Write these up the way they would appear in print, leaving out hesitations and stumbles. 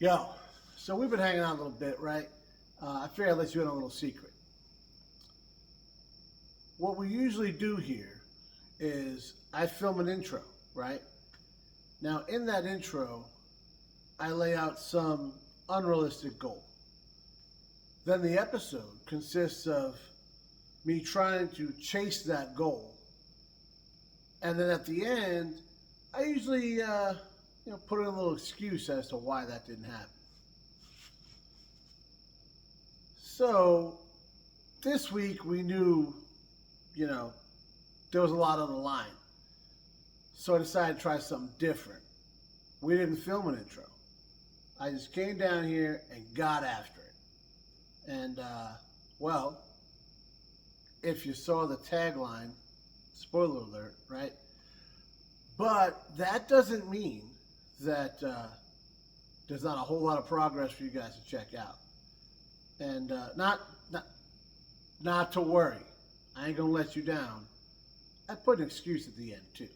Yo, so we've been hanging out a little bit, right? I figured I'd let you in on a little secret. What we usually do here is I film an intro, right? Now, in that intro, I lay out some unrealistic goal. Then the episode consists of me trying to chase that goal. And then at the end, I usually put in a little excuse as to why that didn't happen. So this week we knew, there was a lot on the line. So I decided to try something different. We didn't film an intro. I just came down here and got after it. And, if you saw the tagline, spoiler alert, right? But that doesn't mean that there's not a whole lot of progress for you guys to check out. And not to worry, I ain't gonna let you down. I put an excuse at the end too.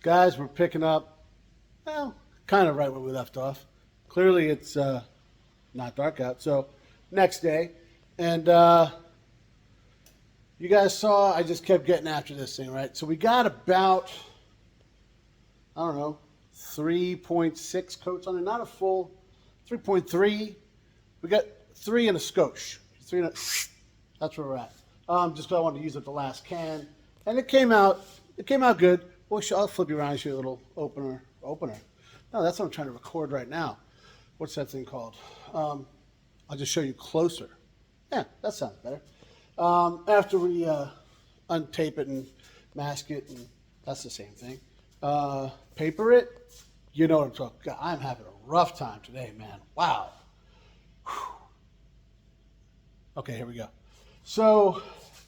Guys, we're picking up, kind of right where we left off. Clearly it's not dark out, so next day. And you guys saw I just kept getting after this thing, right? So we got about, 3.6 coats on it. Not a full 3.3. We got 3 in a skosh. That's where we're at. Just because I wanted to use up the last can. And it came out good. Well, I'll flip you around and show you a little opener. No, that's what I'm trying to record right now. What's that thing called? I'll just show you closer. Yeah, that sounds better. After we untape it and mask it, and that's the same thing. Paper it, you know what I'm talking about. I'm having a rough time today, man. Wow. Whew. Okay, here we go. So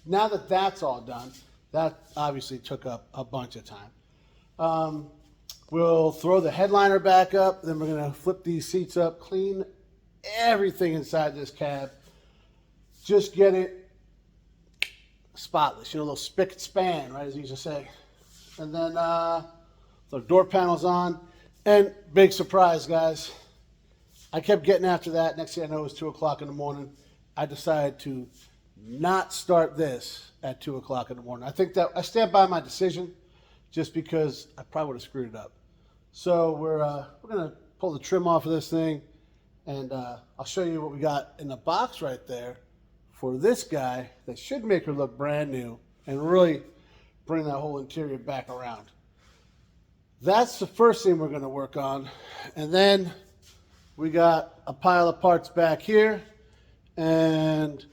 now that that's all done, that obviously took up a bunch of time. We'll throw the headliner back up. Then we're going to flip these seats up, clean everything inside this cab. Just get it spotless. A little spick and span, right, as you used to say. And then the door panels on. And big surprise, guys. I kept getting after that. Next thing I know, it was 2 o'clock in the morning. I decided to not start this at 2 o'clock in the morning. I think that I stand by my decision just because I probably would have screwed it up. So we're going to pull the trim off of this thing, and I'll show you what we got in the box right there for this guy that should make her look brand new and really bring that whole interior back around. That's the first thing we're going to work on. And then we got a pile of parts back here, and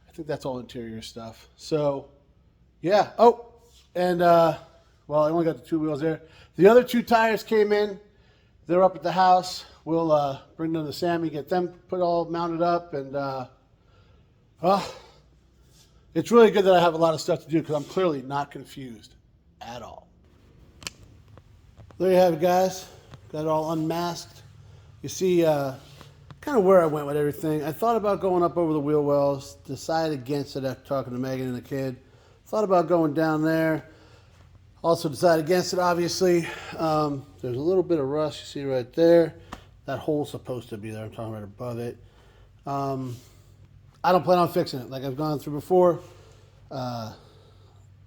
I think that's all interior stuff. So, yeah. Oh, and, I only got the 2 wheels there. The other 2 tires came in. They're up at the house. We'll bring them to Sammy, get them put all mounted up. And, it's really good that I have a lot of stuff to do because I'm clearly not confused at all. There you have it, guys. Got it all unmasked. You see kind of where I went with everything. I thought about going up over the wheel wells, decided against it after talking to Megan and the kid. Thought about going down there. Also decided against it, obviously. There's a little bit of rust you see right there. That hole's supposed to be there. I'm talking right above it. I don't plan on fixing it like I've gone through before.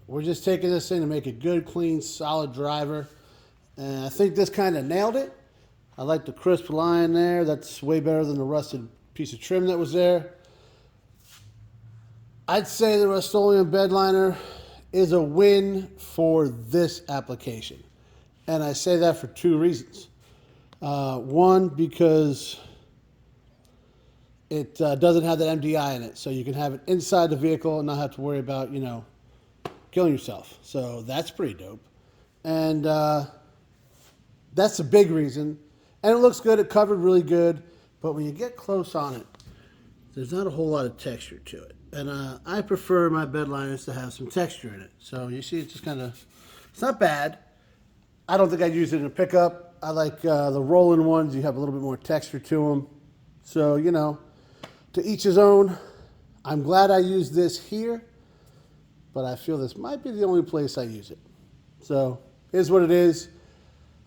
We're just taking this thing to make a good, clean, solid driver. And I think this kind of nailed it. I like the crisp line there. That's way better than the rusted piece of trim that was there. I'd say the Rust-Oleum bed liner is a win for this application. And I say that for 2 reasons. One, because it doesn't have that MDI in it. So you can have it inside the vehicle and not have to worry about, killing yourself. So that's pretty dope. And that's a big reason. And it looks good. It covered really good. But when you get close on it, there's not a whole lot of texture to it. And I prefer my bed liners to have some texture in it. So you see, it's just kind of, it's not bad. I don't think I'd use it in a pickup. I like the rolling ones. You have a little bit more texture to them. So, to each his own. I'm glad I used this here, but I feel this might be the only place I use it. So, here's what it is.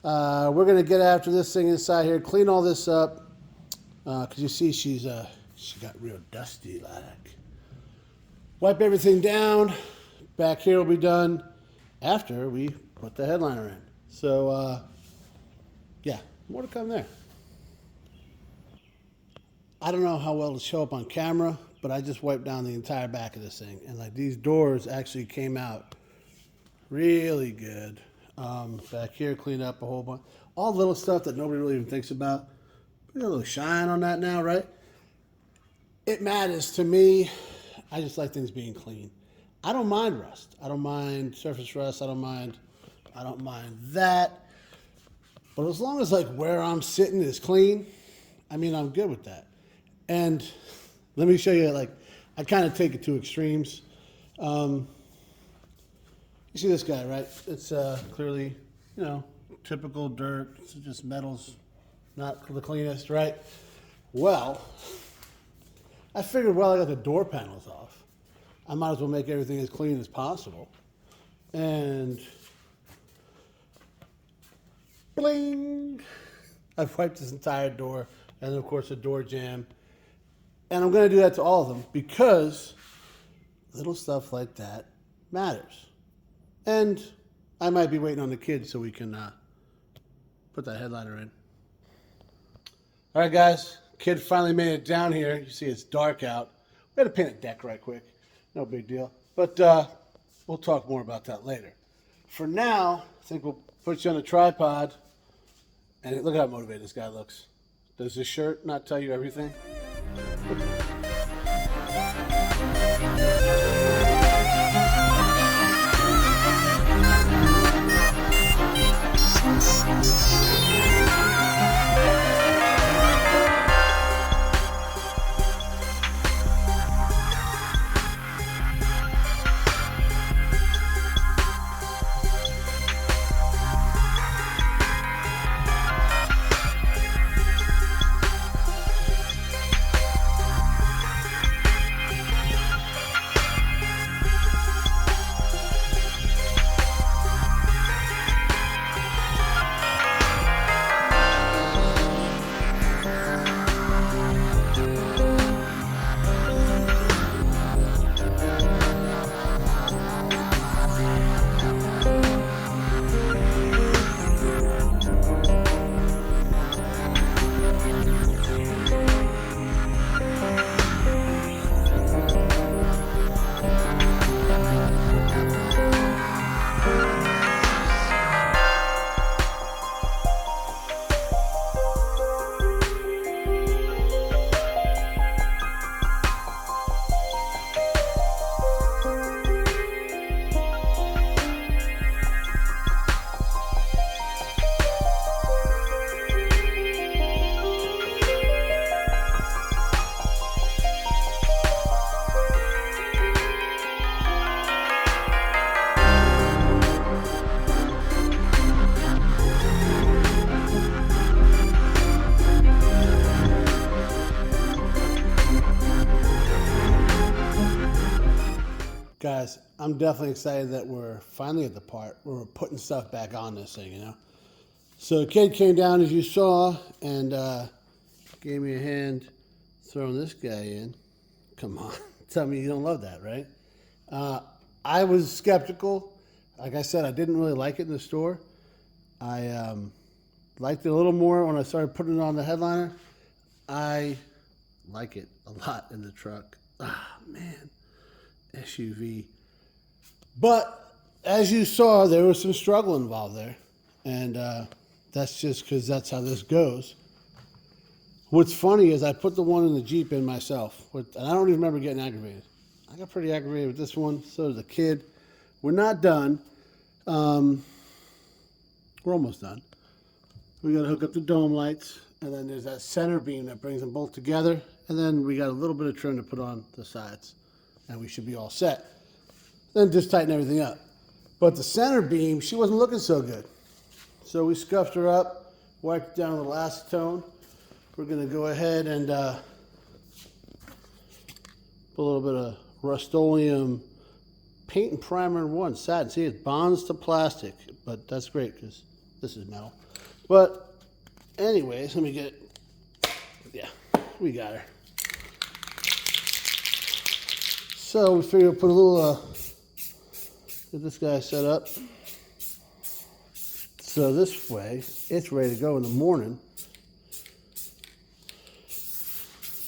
We're going to get after this thing inside here, clean all this up. Because you see, she got real dusty like. Wipe everything down. Back here will be done after we put the headliner in. So, yeah, more to come there. I don't know how well it'll show up on camera, but I just wiped down the entire back of this thing. And like these doors actually came out really good. Back here, clean up a whole bunch. All little stuff that nobody really even thinks about. Put a little shine on that now, right? It matters to me. I just like things being clean. I don't mind rust. I don't mind surface rust. I don't mind that. But as long as like where I'm sitting is clean, I'm good with that. And let me show you, like, I kind of take it to extremes. You see this guy, right? It's clearly, typical dirt. It's just metals, not the cleanest, right? Well, I figured, I got the door panels off. I might as well make everything as clean as possible. And bling! I've wiped this entire door, and then of course the door jamb. And I'm going to do that to all of them because little stuff like that matters. And I might be waiting on the kids so we can put that headliner in. All right, guys. Kid finally made it down here. You see it's dark out. We had to paint a deck right quick. No big deal. But we'll talk more about that later. For now, I think we'll put you on a tripod. And look how motivated this guy looks. Does this shirt not tell you everything? Guys, I'm definitely excited that we're finally at the part where we're putting stuff back on this thing, So the kid came down, as you saw, and gave me a hand throwing this guy in. Come on, tell me you don't love that, right? I was skeptical. Like I said, I didn't really like it in the store. I liked it a little more when I started putting it on the headliner. I like it a lot in the truck. Ah, man. SUV. But as you saw, there was some struggle involved there. And that's just because that's how this goes. What's funny is I put the one in the Jeep in myself, and I don't even remember getting aggravated. I got pretty aggravated with this one. So did the kid. We're not done. We're almost done. We got to hook up the dome lights, and then there's that center beam that brings them both together, and then we got a little bit of trim to put on the sides, and we should be all set. Then just tighten everything up. But the center beam, she wasn't looking so good. So we scuffed her up, wiped down a little acetone. We're going to go ahead and put a little bit of Rust-Oleum paint and primer in one satin. See, it bonds to plastic, but that's great because this is metal. But anyways, let me get it. Yeah, we got her. So we figured we'll put a little, get this guy set up. So this way, it's ready to go in the morning.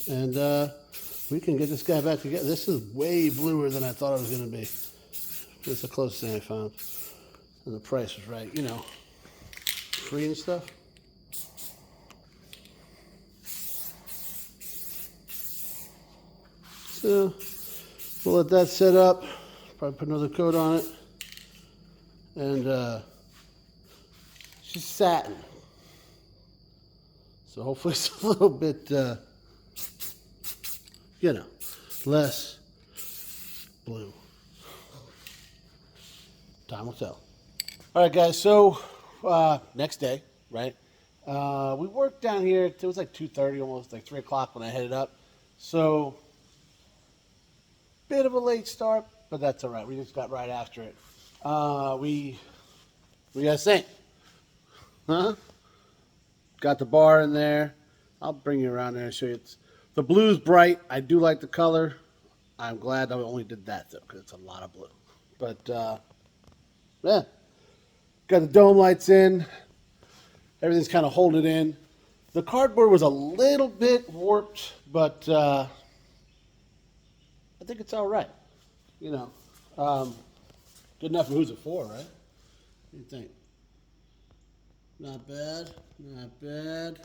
And we can get this guy back together. This is way bluer than I thought it was going to be. It's the closest thing I found. And the price was right, you know, free and stuff. So we'll let that set up. Probably put another coat on it. And she's satin. So hopefully it's a little bit, you know, less blue. Time will tell. All right, guys. So next day, right? We worked down here. It was like 2:30, almost like 3 o'clock when I headed up. So bit of a late start, but that's all right. We just got right after it. We got sing. Huh? Got the bar in there. I'll bring you around there and show you. The blue's bright. I do like the color. I'm glad I only did that though, because it's a lot of blue. But yeah, got the dome lights in. Everything's kind of holding it in. The cardboard was a little bit warped, but I think it's all right. You know, good enough for who's it for, right? What do you think? Not bad, not bad.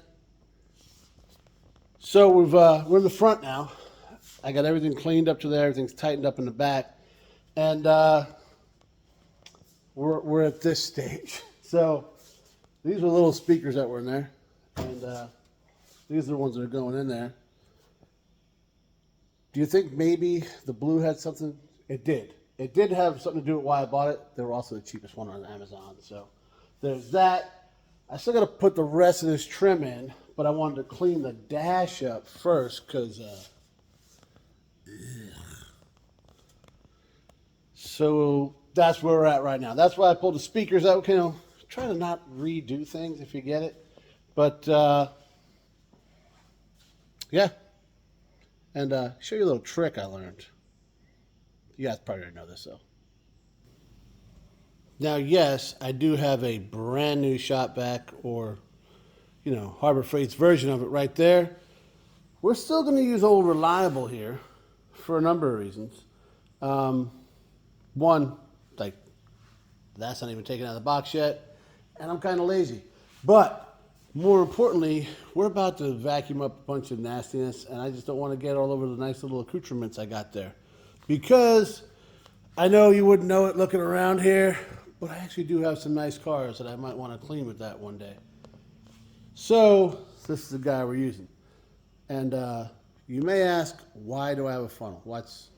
So we're in the front now. I got everything cleaned up to there. Everything's tightened up in the back, and we're at this stage. So these are little speakers that were in there, and these are the ones that are going in there. Do you think maybe the blue had something? It did. It did have something to do with why I bought it. They were also the cheapest one on Amazon. So there's that. I still got to put the rest of this trim in, but I wanted to clean the dash up first because, so that's where we're at right now. That's why I pulled the speakers out. You know, try to not redo things if you get it. But, yeah. And show you a little trick I learned. You guys probably already know this, though. Now, yes, I do have a brand new shop vac, or, you know, Harbor Freight's version of it right there. We're still going to use Old Reliable here for a number of reasons. One, like, that's not even taken out of the box yet, and I'm kind of lazy. But more importantly, we're about to vacuum up a bunch of nastiness, and I just don't want to get all over the nice little accoutrements I got there. Because I know you wouldn't know it looking around here, but I actually do have some nice cars that I might want to clean with that one day. So this is the guy we're using. And you may ask, why do I have a funnel? Let's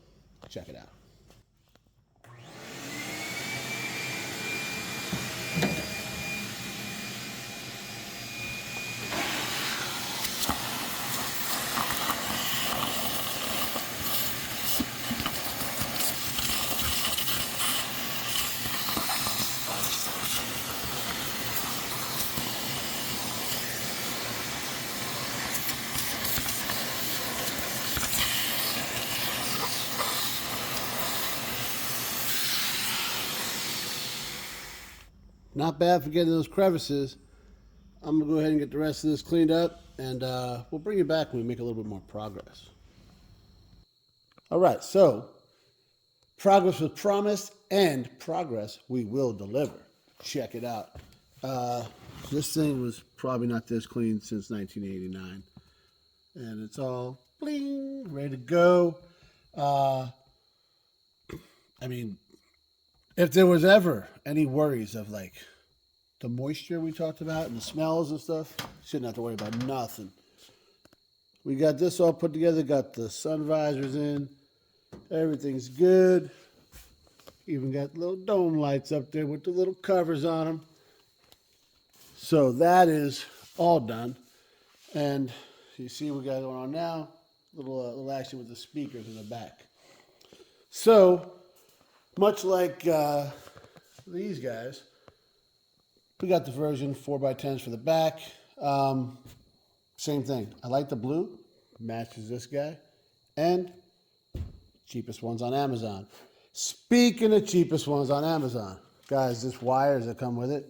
check it out. Not bad for getting those crevices. I'm going to go ahead and get the rest of this cleaned up, and we'll bring you back when we make a little bit more progress. All right, so progress was promised, and progress we will deliver. Check it out. This thing was probably not this clean since 1989. and it's all bling, ready to go. I mean, if there was ever any worries of like the moisture we talked about and the smells and stuff, shouldn't have to worry about nothing. We got this all put together, got the sun visors in, everything's good. Even got little dome lights up there with the little covers on them. So that is all done. And you see what we got going on now, little action with the speakers in the back. So, much like these guys, we got the version 4x10s for the back. Same thing. I like the blue, matches this guy, and cheapest ones on Amazon. Speaking of cheapest ones on Amazon, guys, this wires that come with it,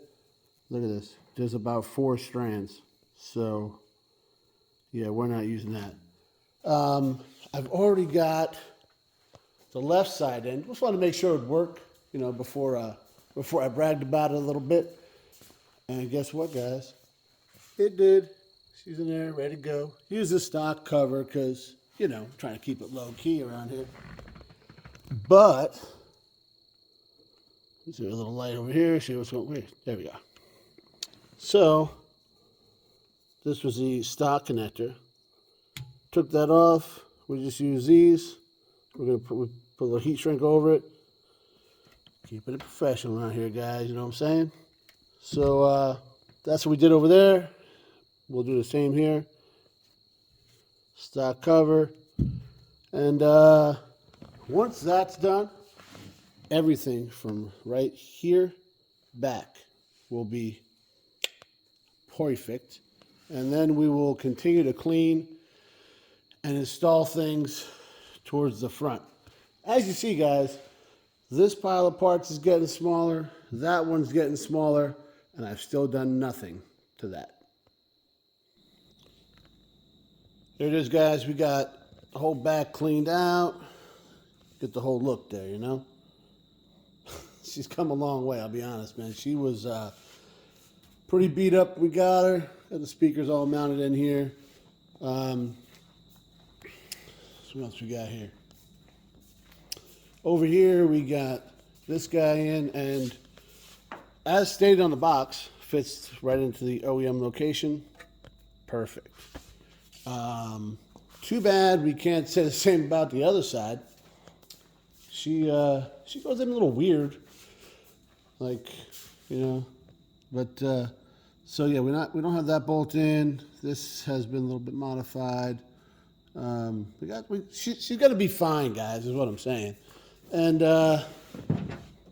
look at this. There's about 4 strands. So, yeah, we're not using that. I've already got the left side in. Just wanted to make sure it would work, you know, before I bragged about it a little bit. And guess what, guys? It did. She's in there, ready to go. Use the stock cover because, you know, trying to keep it low key around here. But, let's do a little light over here. See what's going on. There we go. So, this was the stock connector. Took that off. We just use these. We're going to put a little heat shrink over it. Keeping it professional around here, guys. You know what I'm saying? So, that's what we did over there. We'll do the same here. Stock cover. And once that's done, everything from right here back will be perfect. And then we will continue to clean and install things towards the front. As you see, guys, this pile of parts is getting smaller. That one's getting smaller. And I've still done nothing to that. There it is, guys. We got the whole back cleaned out. Get the whole look there, you know. She's come a long way, I'll be honest, man. She was pretty beat up. We got her. Got the speakers all mounted in here. So what else we got here? Over here, we got this guy in, and as stated on the box, fits right into the OEM location. Perfect. Too bad we can't say the same about the other side. She goes in a little weird, like, you know, but so yeah, we don't have that bolt in. This has been a little bit modified. She's gonna be fine, guys, is what I'm saying. And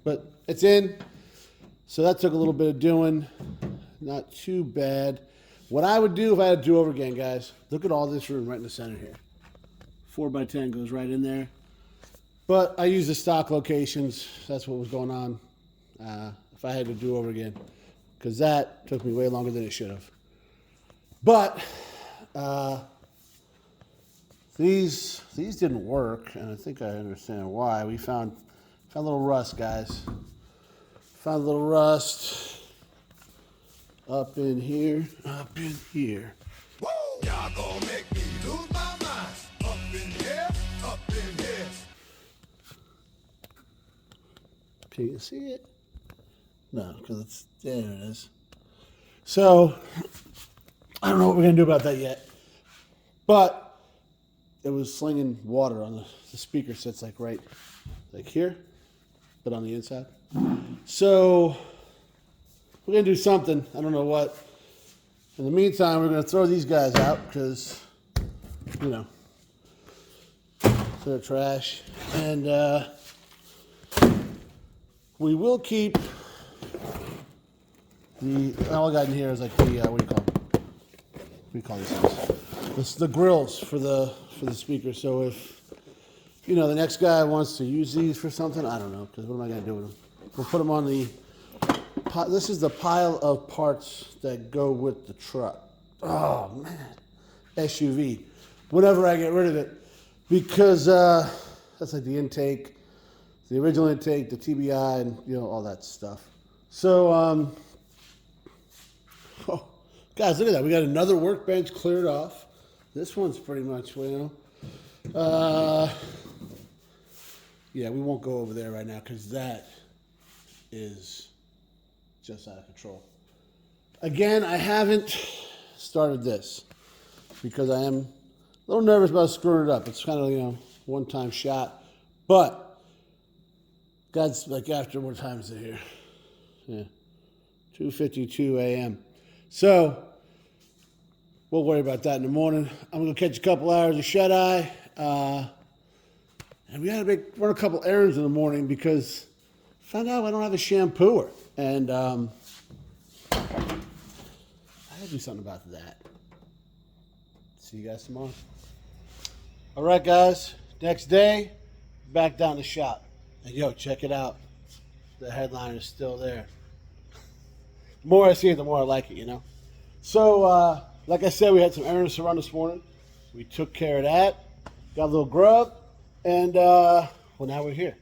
but it's in. So that took a little bit of doing. Not too bad. What I would do if I had to do over again, guys, look at all this room right in the center here. 4x10 goes right in there. But I use the stock locations. That's what was going on if I had to do over again. Because that took me way longer than it should have. But these didn't work, and I think I understand why. We found a little rust, guys. Found a little rust up in here. Woo! Y'all gonna make me lose my mind. Up in here, up in here. Can you see it? No, because there it is. So, I don't know what we're going to do about that yet. But, it was slinging water on the speaker sets like right, like here, but on the inside. So, we're going to do something. I don't know what. In the meantime, we're going to throw these guys out because, you know, they're trash. And we will keep all I got in here is like the, what do you call these things? This is the grills for the speaker. So if, you know, the next guy wants to use these for something, I don't know, because what am I going to do with them? We'll put them on the, this is the pile of parts that go with the truck. Oh, man. SUV. Whenever I get rid of it. Because that's like the intake, the original intake, the TBI, and, you know, all that stuff. So, oh, guys, look at that. We got another workbench cleared off. This one's pretty much, yeah, we won't go over there right now because that is just out of control. Again, I haven't started this because I am a little nervous about screwing it up. It's kind of, one-time shot. But, God's like after, what time is it here? Yeah, 2:52 a.m. So, we'll worry about that in the morning. I'm going to catch a couple hours of shut-eye. And we got to run a couple errands in the morning because I found out I don't have a shampooer. And I got to do something about that. See you guys tomorrow. All right, guys. Next day, back down the shop. And yo, check it out. The headline is still there. The more I see it, the more I like it, So, like I said, we had some errands to run this morning. We took care of that. Got a little grub. And, well, now we're here.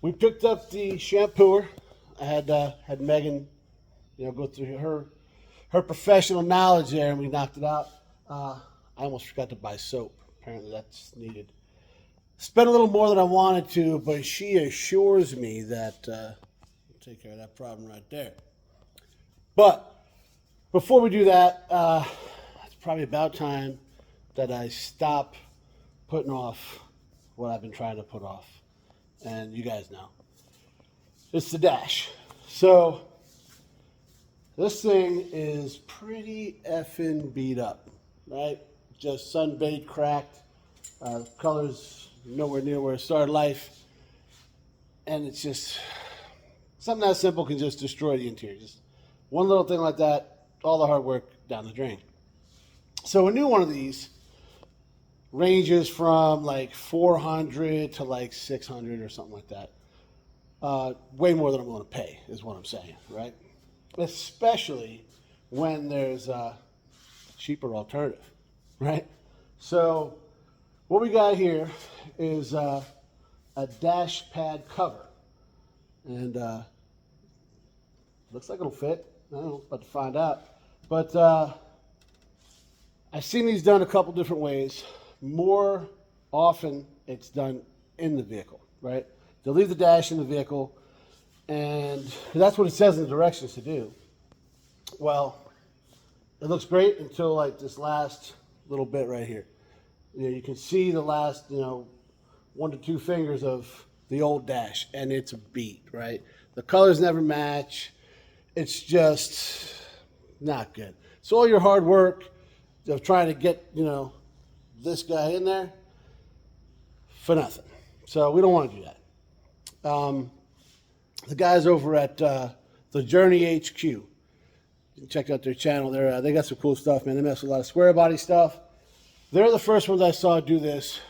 We picked up the shampooer. I had Megan, go through her professional knowledge there, and we knocked it out. I almost forgot to buy soap. Apparently that's needed. Spent a little more than I wanted to, but she assures me that we'll take care of that problem right there. But before we do that, it's probably about time that I stop putting off what I've been trying to put off. And you guys know. It's the dash. So this thing is pretty effing beat up, right? Just sun-baked, cracked. Color's nowhere near where it started life. And it's just, something that simple can just destroy the interior. Just one little thing like that, all the hard work down the drain. So a new one of these ranges from like 400 to like 600 or something like that. Way more than I'm willing to pay is what I'm saying, right? Especially when there's a cheaper alternative, right? So what we got here is a dash pad cover. And looks like it'll fit. I don't know, about to find out. But I've seen these done a couple different ways. More often, it's done in the vehicle, right? They'll leave the dash in the vehicle, and that's what it says in the directions to do. Well, it looks great until like this last little bit right here. You can see the last, 1 to 2 fingers of the old dash, and it's a beat, right? The colors never match. It's just not good. So all your hard work of trying to get, this guy in there for nothing. So we don't want to do that. The guys over at the Journey HQ, you can check out their channel. They got some cool stuff, man. They mess with a lot of square body stuff. They're the first ones I saw do this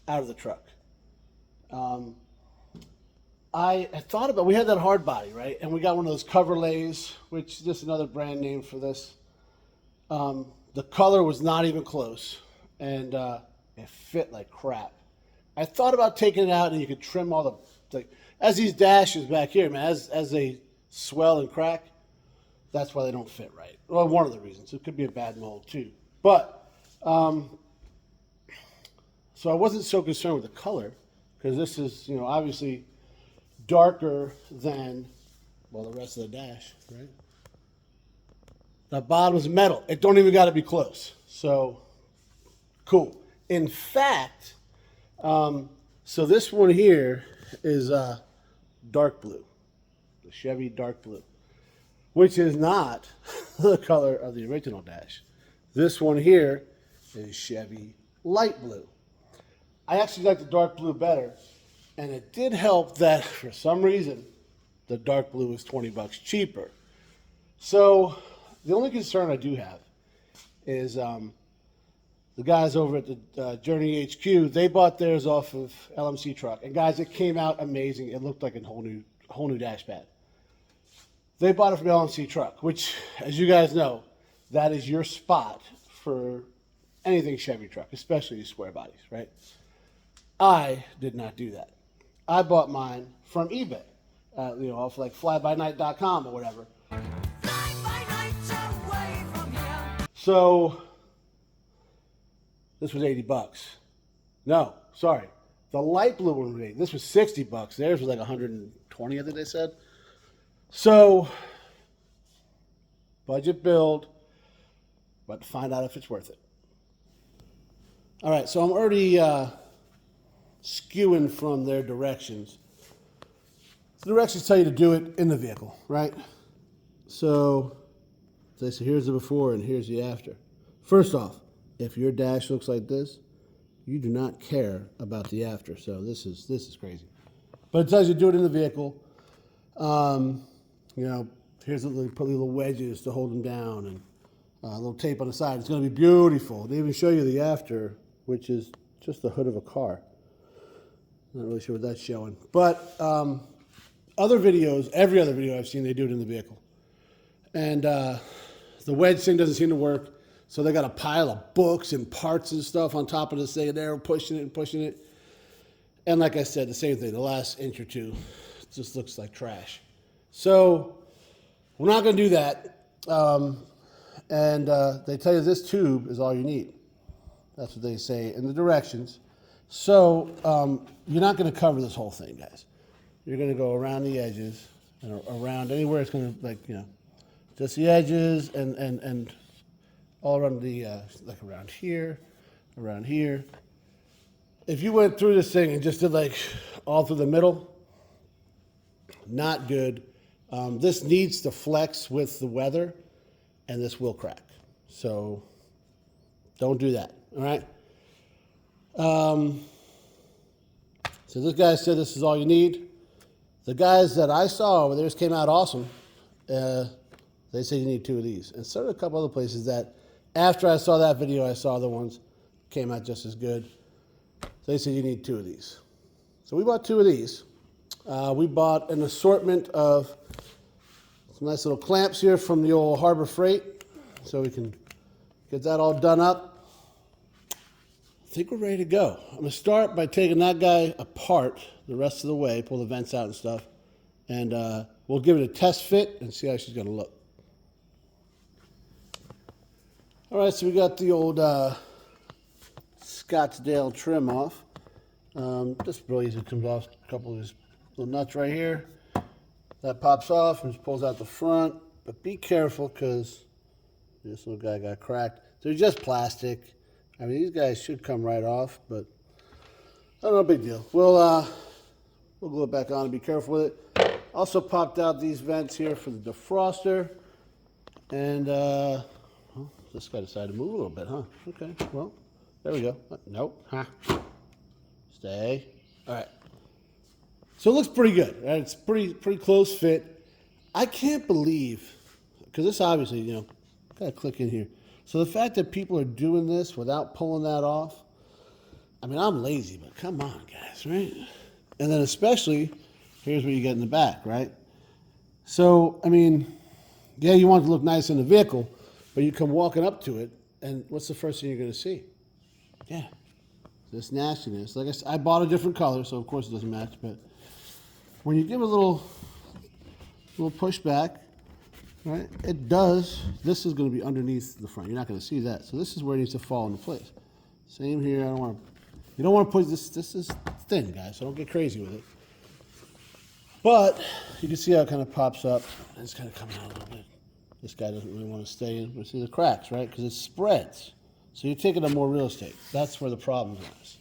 out of the truck. I thought about, we had that hard body, right? And we got one of those cover lays, which is just another brand name for this. The color was not even close, and it fit like crap. I thought about taking it out, and you could trim all as these dashes back here, man, as they swell and crack, that's why they don't fit right. Well, one of the reasons. It could be a bad mold too. But, so I wasn't so concerned with the color, because this is, obviously darker than, the rest of the dash, right? The bottom's metal. It don't even got to be close. So, cool. In fact, so this one here is dark blue, the Chevy dark blue, which is not the color of the original dash. This one here is Chevy light blue. I actually like the dark blue better, and it did help that for some reason the dark blue is $20 cheaper. So the only concern I do have is the guys over at the Journey HQ, they bought theirs off of LMC truck. And guys, it came out amazing. It looked like a whole new dash pad. They bought it from LMC truck, which, as you guys know, that is your spot for anything Chevy truck, especially these square bodies, right? I did not do that. I bought mine from eBay, off like flybynight.com or whatever. So This was $80. No, sorry. The light blue one was $80. This was $60. Theirs was like 120, I think they said. So, budget build, but find out if it's worth it. All right, so I'm already skewing from their directions. The directions tell you to do it in the vehicle, right? So they say here's the before and here's the after. First off, if your dash looks like this, you do not care about the after. So this is crazy. But it tells you to do it in the vehicle. Here's put little wedges to hold them down and a little tape on the side. It's going to be beautiful. They even show you the after, which is just the hood of a car. Not really sure what that's showing. But other videos, every other video I've seen, they do it in the vehicle. And the wedge thing doesn't seem to work. So they got a pile of books and parts and stuff on top of this thing, and they're pushing it and pushing it. And like I said, the same thing. The last inch or two just looks like trash. So we're not going to do that. They tell you this tube is all you need. That's what they say in the directions. So you're not going to cover this whole thing, guys. You're going to go around the edges and around anywhere it's going to, just the edges and all around the, like around here. If you went through this thing and just did like all through the middle, not good. This needs to flex with the weather, and this will crack. So don't do that, all right? So this guy said this is all you need. The guys that I saw over theirs came out awesome. They say you need 2 of these. And so did a couple other places that after I saw that video, I saw the ones came out just as good. They said you need 2 of these. So we bought 2 of these. We bought an assortment of some nice little clamps here from the old Harbor Freight. So we can get that all done up. I think we're ready to go. I'm going to start by taking that guy apart the rest of the way, pull the vents out and stuff. And we'll give it a test fit and see how she's going to look. All right, so we got the old Scottsdale trim off. Just really easy. It comes off a couple of these little nuts right here. That pops off and just pulls out the front. But be careful because this little guy got cracked. They're just plastic. I mean, these guys should come right off, but I don't know, big deal. We'll glue it back on and be careful with it. Also popped out these vents here for the defroster. And, this guy decided to move a little bit, huh? Okay, well, there we go. Nope, huh? Stay. All right. So it looks pretty good, right? It's pretty close fit. I can't believe, because this obviously, gotta click in here. So the fact that people are doing this without pulling that off, I mean, I'm lazy, but come on, guys, right? And then especially, here's what you get in the back, right? So, I mean, yeah, you want it to look nice in the vehicle, but you come walking up to it, and what's the first thing you're going to see? Yeah, this nastiness. Like I said, I bought a different color, so of course it doesn't match, but when you give a little push back, right, it does. This is going to be underneath the front. You're not going to see that. So this is where it needs to fall into place. Same here. You don't want to put this. This is thin, guys, so don't get crazy with it. But you can see how it kind of pops up, and it's kind of coming out a little bit. This guy doesn't really want to stay in. We see the cracks, right? Because it spreads. So you're taking up more real estate. That's where the problem is.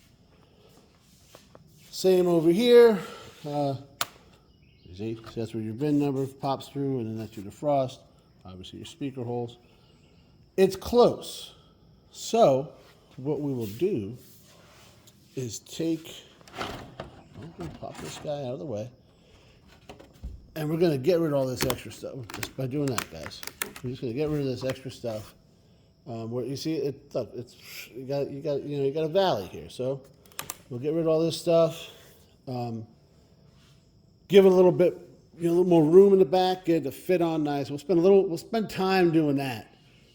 Same over here. See, that's where your VIN number pops through, and then that's your defrost. Obviously, your speaker holes. It's close. So what we will do is pop this guy out of the way. And we're going to get rid of all this extra stuff just by doing that, guys. We're just going to get rid of this extra stuff. Where you see it, look, you got a valley here. So we'll get rid of all this stuff. Give it a little bit, a little more room in the back, get it to fit on nice. We'll spend time doing that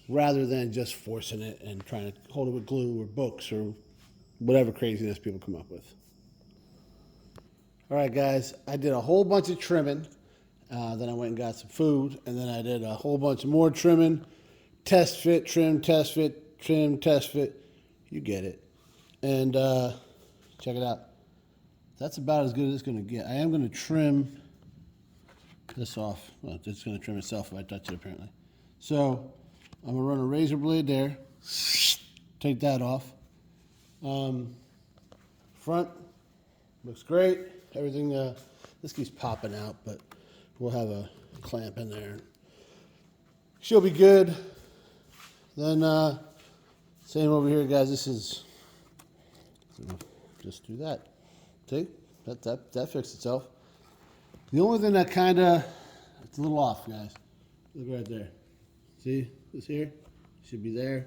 rather than just forcing it and trying to hold it with glue or books or whatever craziness people come up with. All right, guys, I did a whole bunch of trimming. Then I went and got some food, and then I did a whole bunch more trimming, test fit, trim, test fit, trim, test fit. You get it. And check it out. That's about as good as it's going to get. I am going to trim this off. Well, it's going to trim itself if I touch it, apparently. So I'm going to run a razor blade there. Take that off. Front looks great. Everything, this keeps popping out, but we'll have a clamp in there. She'll be good. Then, same over here, guys. This is, just do that. See? That fixed itself. The only thing that kind of, it's a little off, guys. Look right there. See this here? Should be there.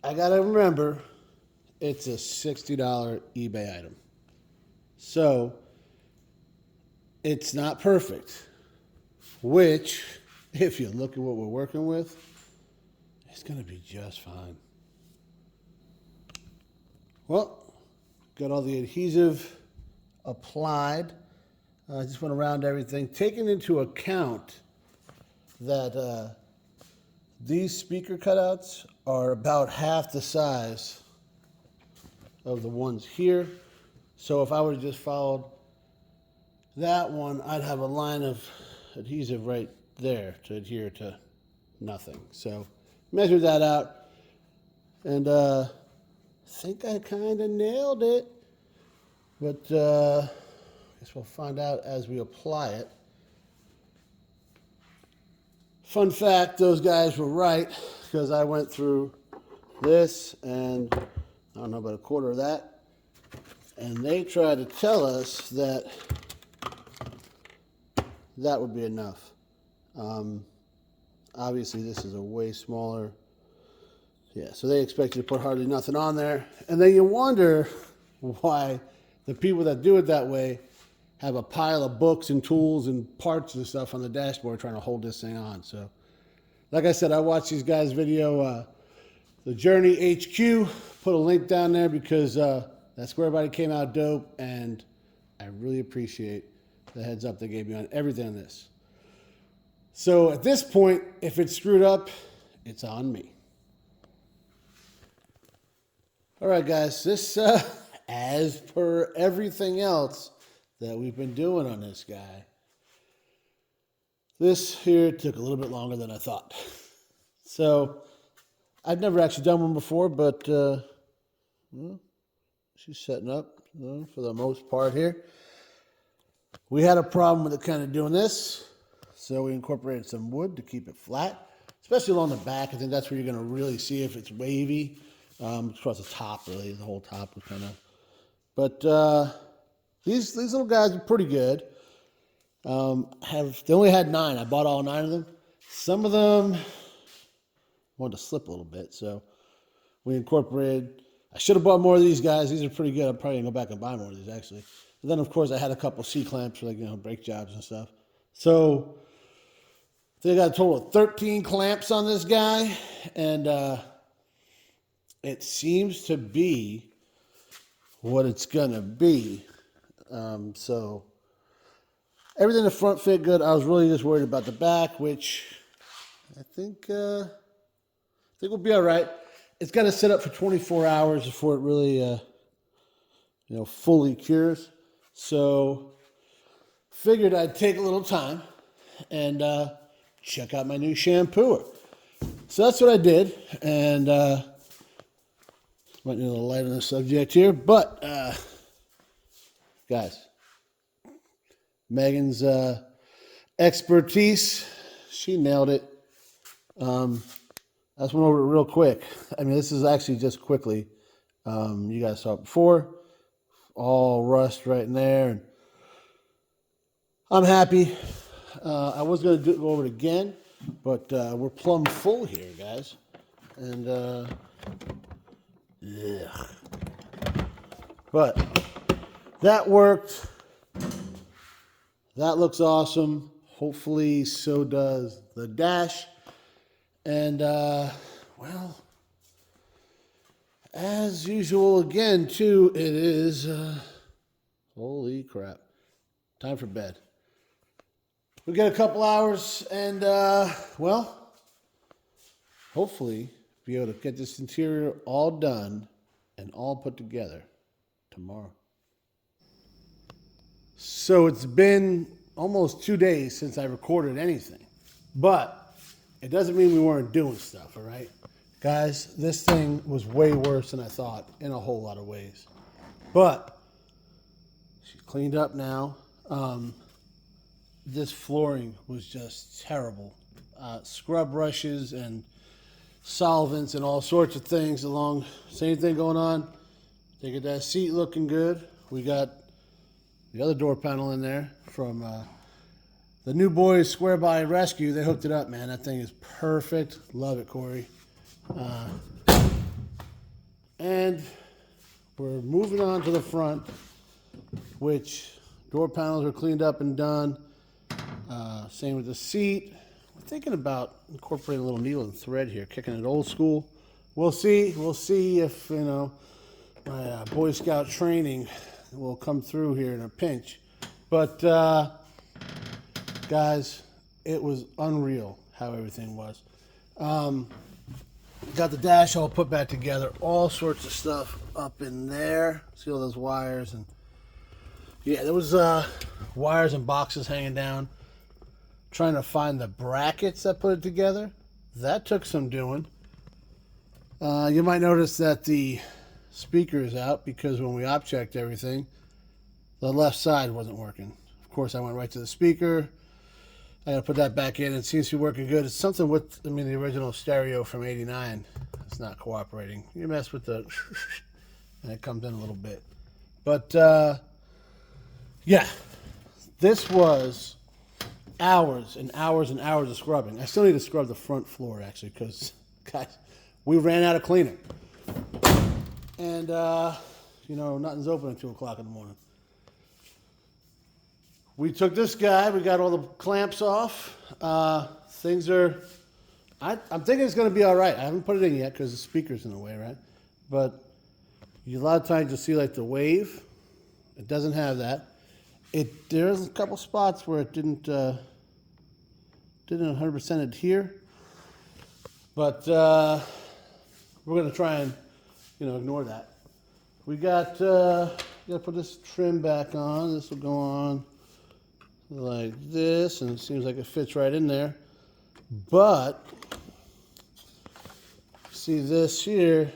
I got to remember, it's a $60 eBay item. So, it's not perfect. Which, if you look at what we're working with, it's going to be just fine. Well, got all the adhesive applied. I just went around everything, taking into account that these speaker cutouts are about half the size of the ones here. So if I would have just followed that one, I'd have a line of adhesive right there to adhere to nothing. So measured that out, and I think I kind of nailed it. But I guess we'll find out as we apply it. Fun fact, those guys were right, because I went through this and I don't know, about a quarter of that. And they tried to tell us that that would be enough. Obviously, this is a way smaller. Yeah, so they expect you to put hardly nothing on there. And then you wonder why the people that do it that way have a pile of books and tools and parts and stuff on the dashboard trying to hold this thing on. So, like I said, I watched these guys' video, The Journey HQ. Put a link down there because that square body came out dope, and I really appreciate the heads up they gave me on everything on this. So at this point, if it's screwed up, it's on me. All right, guys, this, as per everything else that we've been doing on this guy, this here took a little bit longer than I thought. So I've never actually done one before, but well, she's setting up for the most part here. We had a problem with it kind of doing this, so we incorporated some wood to keep it flat, especially along the back. I think that's where you're going to really see if it's wavy. Across the top, really, the whole top was kind of. But these little guys are pretty good. They only had 9. I bought all 9 of them. Some of them wanted to slip a little bit, so we incorporated. I should have bought more of these guys. These are pretty good. I'm probably gonna go back and buy more of these actually. And then of course I had a couple C clamps for brake jobs and stuff. So they got a total of 13 clamps on this guy, and it seems to be what it's gonna be. So everything in the front fit good. I was really just worried about the back, which I think we'll be all right. It's got to sit up for 24 hours before it really, fully cures. So figured I'd take a little time and check out my new shampooer. So that's what I did, and might need a little light on the subject here, but guys, Megan's expertise, she nailed it. I just went over it real quick. I mean, this is actually just quickly. You guys saw it before. All rust right in there. And I'm happy. I was going to go over it again, but we're plumb full here, guys. And, yeah. But that worked. That looks awesome. Hopefully so does the dash. And, well, as usual, again, too, it is, holy crap, time for bed. We got a couple hours, and, well, hopefully be able to get this interior all done and all put together tomorrow. So it's been almost 2 days since I recorded anything, but it doesn't mean we weren't doing stuff, all right? Guys, this thing was way worse than I thought in a whole lot of ways. But she's cleaned up now. This flooring was just terrible. Scrub brushes and solvents and all sorts of things along. Same thing going on. They get that seat looking good. We got the other door panel in there from the New Boys Square Body Rescue. They hooked it up, man. That thing is perfect. Love it, Corey. And we're moving on to the front, which door panels are cleaned up and done. Same with the seat. We're thinking about incorporating a little needle and thread here, kicking it old school. We'll see. We'll see if, you know, my Boy Scout training will come through here in a pinch. But, guys, it was unreal how everything was. Got the dash all put back together. All sorts of stuff up in there. See all those wires. And yeah, there was wires and boxes hanging down. Trying to find the brackets that put it together. That took some doing. You might notice that the speaker is out because when we op checked everything, the left side wasn't working. Of course, I went right to the speaker. I got to put that back in. It seems to be working good. It's something with, I mean, the original stereo from '89. It's not cooperating. You mess with the, and it comes in a little bit. But, yeah, this was hours and hours and hours of scrubbing. I still need to scrub the front floor, actually, because, guys, we ran out of cleaner. And, you know, nothing's open at 2 o'clock in the morning. We took this guy. We got all the clamps off. Things are, I'm thinking it's going to be all right. I haven't put it in yet because the speaker's in the way, right? But a lot of times you'll see, like, the wave. It doesn't have that. There's a couple spots where it didn't 100% adhere, but we're gonna try and, you know, ignore that. We got gotta put this trim back on. This will go on like this, and it seems like it fits right in there. But see this here,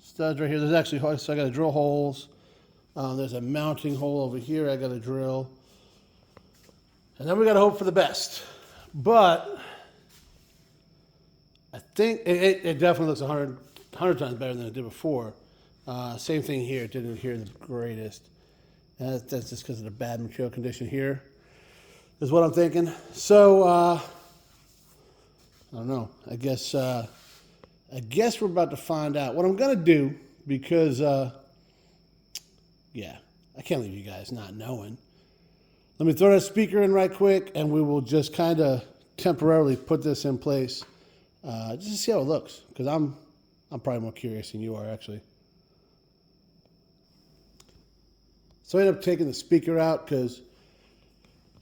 studs right here. There's actually, so I got to drill holes. There's a mounting hole over here I got to drill. And then we got to hope for the best. But I think it definitely looks 100 times better than it did before. Same thing here. It didn't adhere the greatest. And that's just because of the bad material condition here, is what I'm thinking. So, I don't know. I guess we're about to find out. What I'm going to do, because... yeah, I can't leave you guys not knowing. Let me throw that speaker in right quick, and we will just kind of temporarily put this in place, just to see how it looks. Because I'm probably more curious than you are, actually. So I ended up taking the speaker out because,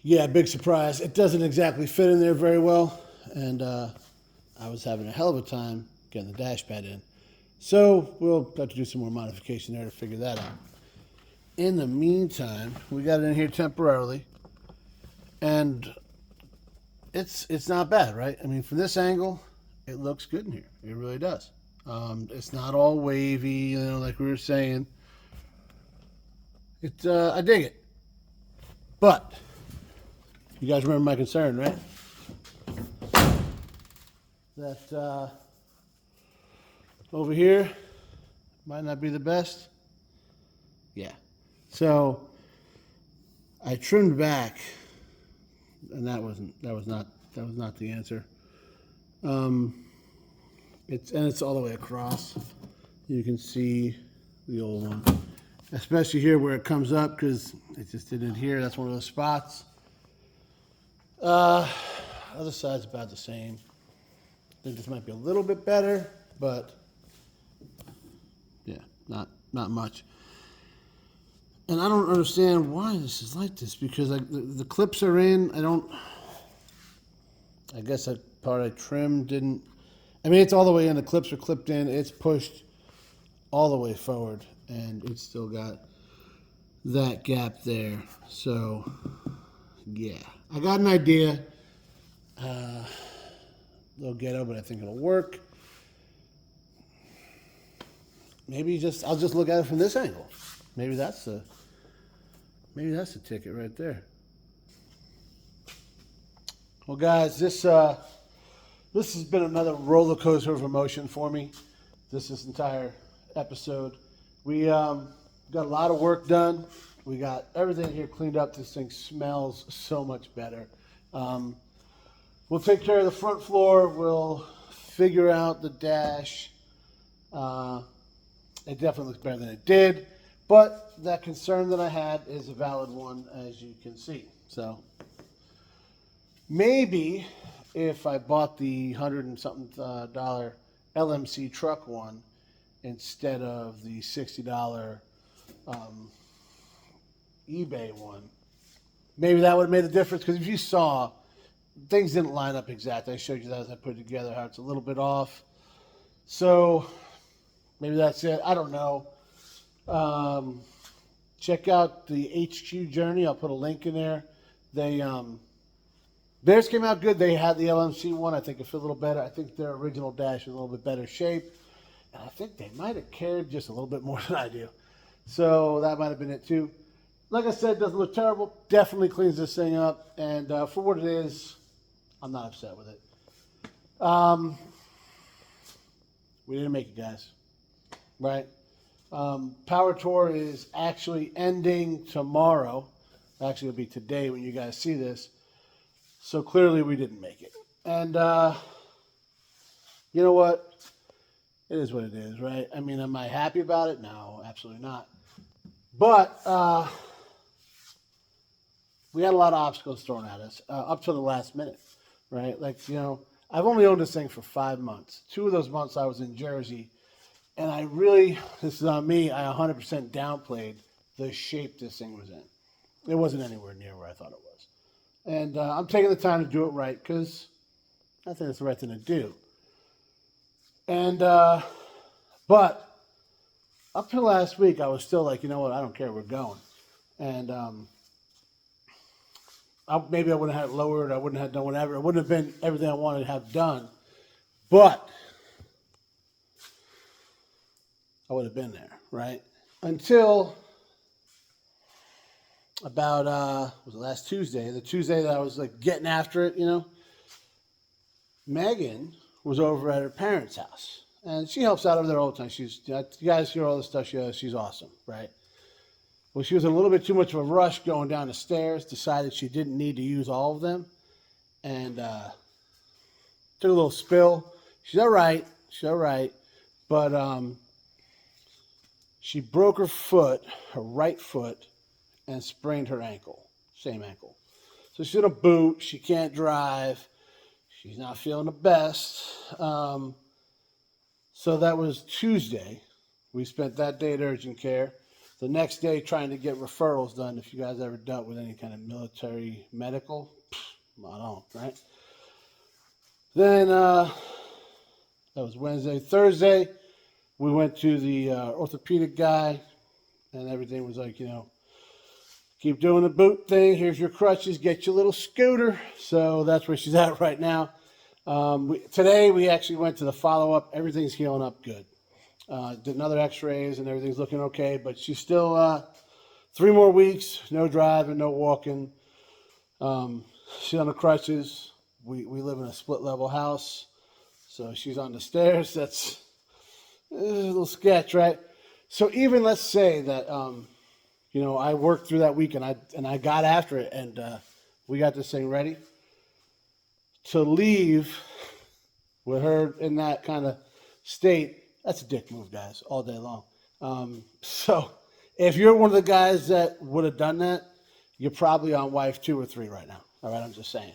yeah, big surprise. It doesn't exactly fit in there very well, and I was having a hell of a time getting the dash pad in. So we'll have to do some more modification there to figure that out. In the meantime, we got it in here temporarily, and it's not bad, right? I mean, from this angle, it looks good in here. It really does. It's not all wavy, you know, like we were saying. I dig it. But you guys remember my concern, right? That over here might not be the best. Yeah. So I trimmed back, and that was not the answer. It's all the way across. You can see the old one, especially here where it comes up because it just didn't adhere. That's one of those spots. Other side's about the same. I think this might be a little bit better, but yeah, not much. And I don't understand why this is like this, because the clips are in. I guess that part I trimmed didn't. I mean, it's all the way in. The clips are clipped in. It's pushed all the way forward, and it's still got that gap there. So, yeah. I got an idea. Little ghetto, but I think it'll work. Maybe I'll just look at it from this angle. Maybe that's the ticket right there. Well, guys, this has been another roller coaster of emotion for me. This entire episode. We got a lot of work done. We got everything here cleaned up. This thing smells so much better. We'll take care of the front floor. We'll figure out the dash. It definitely looks better than it did. But that concern that I had is a valid one, as you can see. So maybe if I bought the $100 and something LMC truck one instead of the $60 eBay one, maybe that would have made a difference. Because if you saw, things didn't line up exactly. I showed you that as I put it together, how it's a little bit off. So maybe that's it. I don't know. Check out the HQ Journey. I'll put a link in there. Theirs came out good. They had the LMC one. I think it fit a little better. I think their original dash is a little bit better shape. And I think they might have cared just a little bit more than I do. So that might have been it too. Like I said, doesn't look terrible. Definitely cleans this thing up. And for what it is, I'm not upset with it. We didn't make it, guys. Right? Power Tour is actually ending tomorrow. Actually, it'll be today when you guys see this. So clearly we didn't make it. And you know what? It is what it is, right? I mean, am I happy about it? No, absolutely not. But we had a lot of obstacles thrown at us up to the last minute, right? Like, you know, I've only owned this thing for 5 months. 2 of those months I was in Jersey. And I really, this is on me, I 100% downplayed the shape this thing was in. It wasn't anywhere near where I thought it was. And I'm taking the time to do it right because I think it's the right thing to do. And, but up to last week, I was still like, you know what, I don't care, we're going. And maybe I wouldn't have had it lowered, I wouldn't have done whatever. It wouldn't have been everything I wanted to have done. But I would have been there, right? Until about, was it last Tuesday? The Tuesday that I was like getting after it, you know? Megan was over at her parents' house. And she helps out over there all the time. You guys hear all the stuff she does. She's awesome, right? Well, she was in a little bit too much of a rush going down the stairs, decided she didn't need to use all of them, and took a little spill. She's all right. But she broke her foot, her right foot, and sprained her ankle. Same ankle. So she's in a boot. She can't drive. She's not feeling the best. So that was Tuesday. We spent that day at urgent care. The next day trying to get referrals done. If you guys ever dealt with any kind of military medical, I don't, right? Then that was Wednesday. Thursday, we went to the orthopedic guy, and everything was like, you know, keep doing the boot thing. Here's your crutches. Get your little scooter. So that's where she's at right now. Today we actually went to the follow-up. Everything's healing up good. Did another x-rays and everything's looking okay, but she's still 3 more weeks, no driving, no walking. She's on the crutches. We live in a split-level house, so she's on the stairs. That's a little sketch, right? So even let's say that, you know, I worked through that week and I got after it and we got this thing ready. To leave with her in that kind of state, that's a dick move, guys, all day long. So if you're one of the guys that would have done that, you're probably on wife 2 or 3 right now. All right, I'm just saying.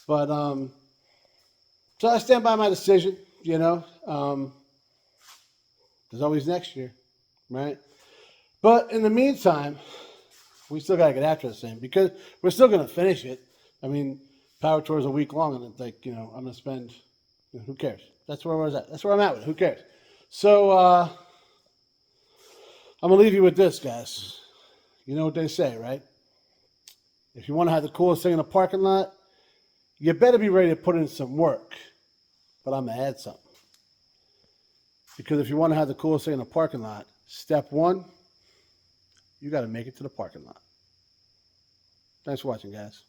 But so I stand by my decision, you know. There's always next year, right? But in the meantime, we still got to get after this thing because we're still going to finish it. I mean, Power Tour is a week long, and it's like, you know, I'm going to spend, you know, who cares? That's where I was at. That's where I'm at with it. Who cares? So I'm gonna leave you with this, guys. You know what they say, right? If you want to have the coolest thing in the parking lot, you better be ready to put in some work. But I'm gonna add something. Because if you want to have the coolest thing in the parking lot, step one, you got to make it to the parking lot. Thanks for watching, guys.